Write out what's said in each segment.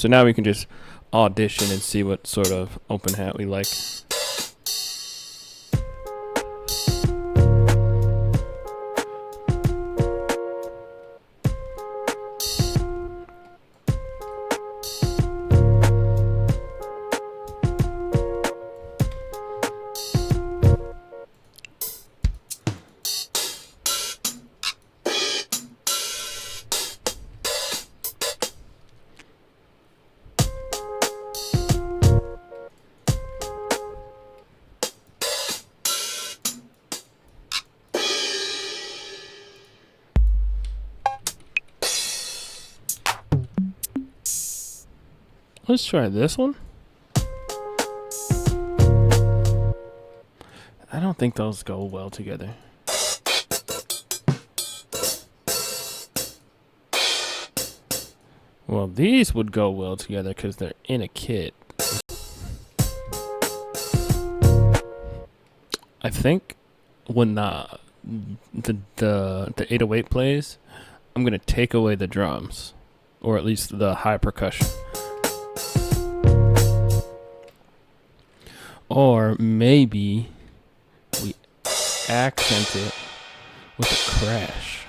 So now we can just audition and see what sort of open hat we like. Let's try this one. I don't think those go well together. Well, these would go well together because they're in a kit. I think when the 808 plays, I'm gonna take away the drums, or at least the high percussion. Or maybe we accent it with a crash.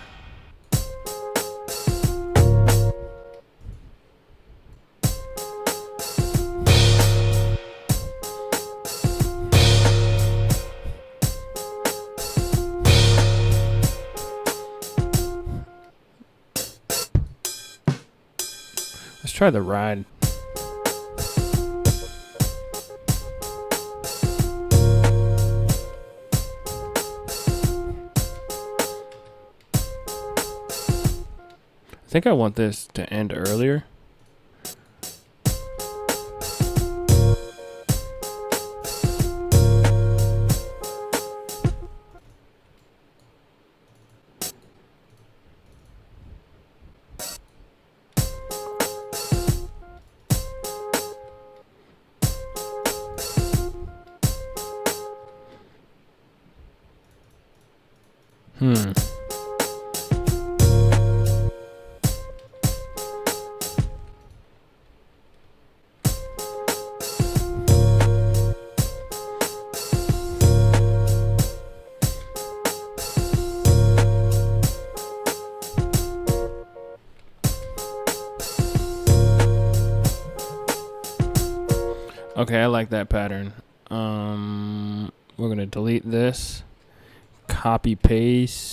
Let's try the ride. I think I want this to end earlier. Okay, I like that pattern. We're gonna delete this, copy paste.